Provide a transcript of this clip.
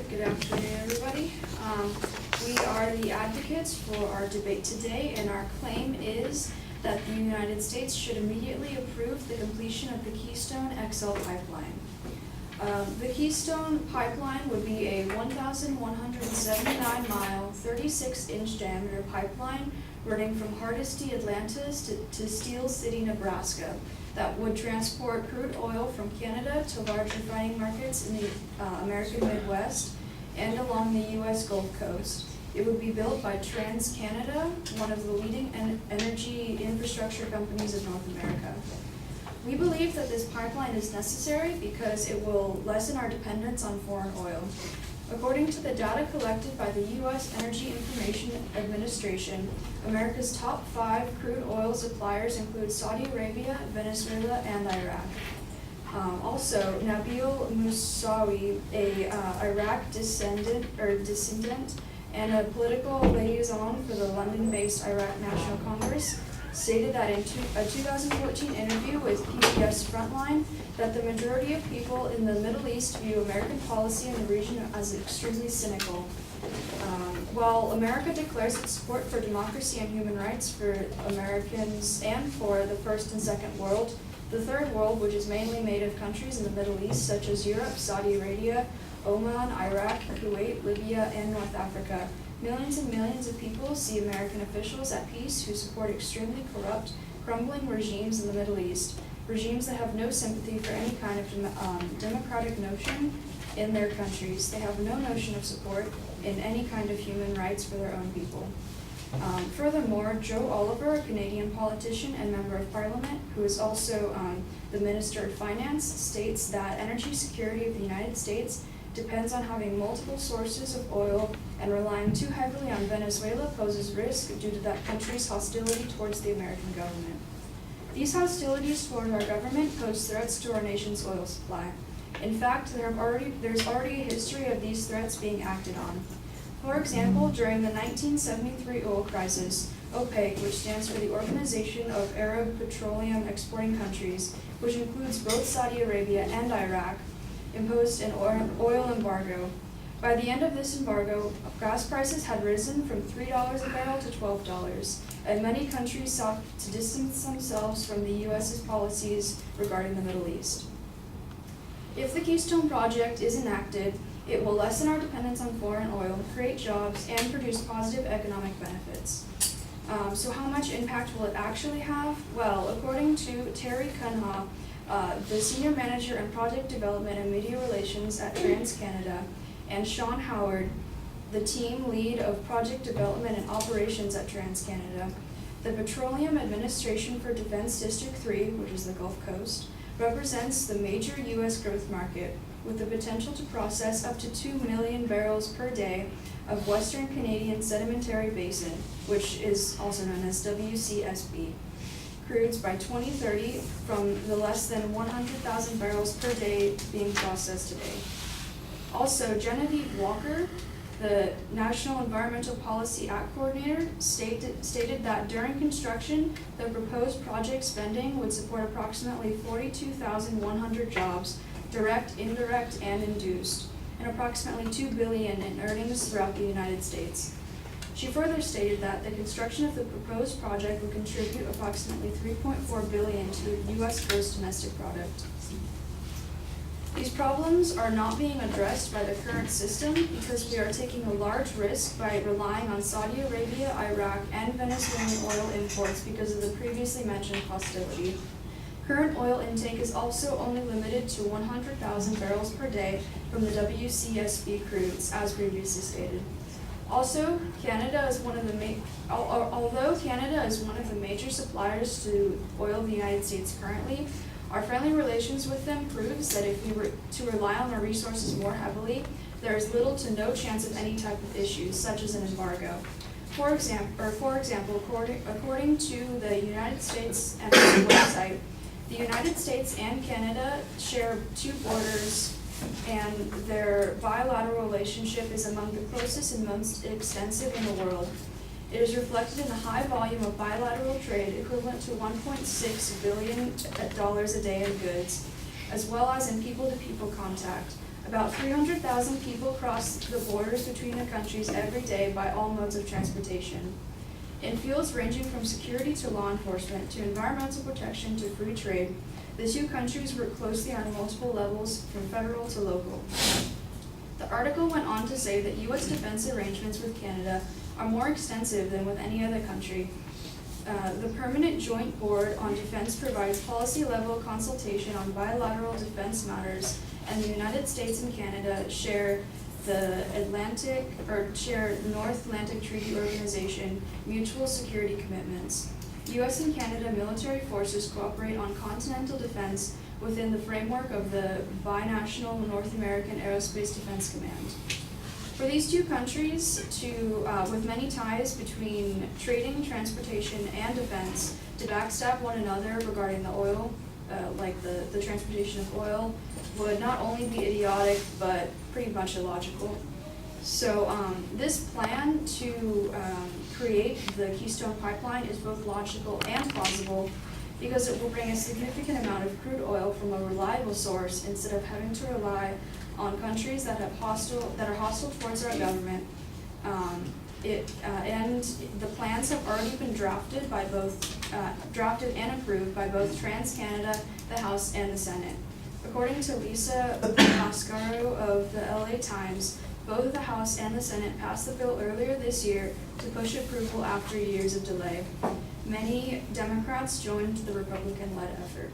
Good afternoon, everybody. We are the advocates for our debate today, and our claim is that the United States should immediately approve the completion of the Keystone XL pipeline. The Keystone Pipeline would be a 1,179-mile, 36-inch diameter pipeline running from Hardisty, Atlantis to Steel City, Nebraska, that would transport crude oil from Canada to large refining markets in the American Midwest and along the U.S. Gulf Coast. It would be built by TransCanada, one of the leading energy infrastructure companies of North America. We believe that this pipeline is necessary because it will lessen our dependence on foreign oil. According to the data collected by the U.S. Energy Information Administration, America's top 5 crude oil suppliers include Saudi Arabia, Venezuela, and Iraq. Also, Nabil Moussaoui, a Iraq descendant and a political liaison for the London-based Iraq National Congress, stated that in a 2014 interview with PBS Frontline that the majority of people in the Middle East view American policy in the region as extremely cynical. While America declares its support for democracy and human rights for Americans and for the first and second world, the third world, which is mainly made of countries in the Middle East such as Europe, Saudi Arabia, Oman, Iraq, Kuwait, Libya, and North Africa, millions and millions of people see American officials at peace who support extremely corrupt, crumbling regimes in the Middle East, regimes that have no sympathy for any kind of democratic notion in their countries. They have no notion of support in any kind of human rights for their own people. Furthermore, Joe Oliver, a Canadian politician and member of parliament, who is also the Minister of Finance, states that energy security of the United States depends on having multiple sources of oil, and relying too heavily on Venezuela poses risk due to that country's hostility towards the American government. These hostilities toward our government pose threats to our nation's oil supply. In fact, there's already a history of these threats being acted on. For example, during the 1973 oil crisis, OPEC, which stands for the Organization of Arab Petroleum Exporting Countries, which includes both Saudi Arabia and Iraq, imposed an oil embargo. By the end of this embargo, gas prices had risen from $3 a barrel to $12, and many countries sought to distance themselves from the U.S.'s policies regarding the Middle East. If the Keystone Project is enacted, it will lessen our dependence on foreign oil, create jobs, and produce positive economic benefits. So how much impact will it actually have? Well, according to Terry Cunha, the Senior Manager in Project Development and Media Relations at TransCanada, and Sean Howard, the team lead of Project Development and Operations at TransCanada, the Petroleum Administration for Defense District 3, which is the Gulf Coast, represents the major U.S. growth market, with the potential to process up to 2 million barrels per day of Western Canadian Sedimentary Basin, which is also known as WCSB, crudes by 2030 from the less than 100,000 barrels per day being processed today. Also, Genevieve Walker, the National Environmental Policy Act Coordinator, stated that during construction, the proposed project spending would support approximately 42,100 jobs, direct, indirect, and induced, and approximately $2 billion in earnings throughout the United States. She further stated that the construction of the proposed project would contribute approximately $3.4 billion to the U.S. gross domestic product. These problems are not being addressed by the current system because we are taking a large risk by relying on Saudi Arabia, Iraq, and Venezuelan oil imports because of the previously mentioned hostility. Current oil intake is also only limited to 100,000 barrels per day from the WCSB crudes, as previously stated. Also, Canada is although Canada is one of the major suppliers to oil of the United States currently, our friendly relations with them proves that if we were to rely on our resources more heavily, there is little to no chance of any type of issues, such as an embargo. For example, according to the United States Embassy website, the United States and Canada share 2 borders, and their bilateral relationship is among the closest and most extensive in the world. It is reflected in the high volume of bilateral trade equivalent to $1.6 billion a day in goods, as well as in people-to-people contact. About 300,000 people cross the borders between the countries every day by all modes of transportation. In fields ranging from security to law enforcement to environmental protection to free trade, the two countries work closely on multiple levels from federal to local. The article went on to say that U.S. defense arrangements with Canada are more extensive than with any other country. The Permanent Joint Board on Defense provides policy-level consultation on bilateral defense matters, and the United States and Canada share the North Atlantic Treaty Organization mutual security commitments. U.S. and Canada military forces cooperate on continental defense within the framework of the binational North American Aerospace Defense Command. For these two countries, with many ties between trading, transportation, and defense, to backstab one another regarding the oil, like the transportation of oil, would not only be idiotic, but pretty much illogical. So this plan to create the Keystone Pipeline is both logical and plausible because it will bring a significant amount of crude oil from a reliable source instead of having to rely on countries that are hostile towards our government. And the plans have already been drafted and approved by both TransCanada, the House, and the Senate. According to Lisa Mascaro of the LA Times, both the House and the Senate passed the bill earlier this year to push approval after years of delay. Many Democrats joined the Republican-led effort.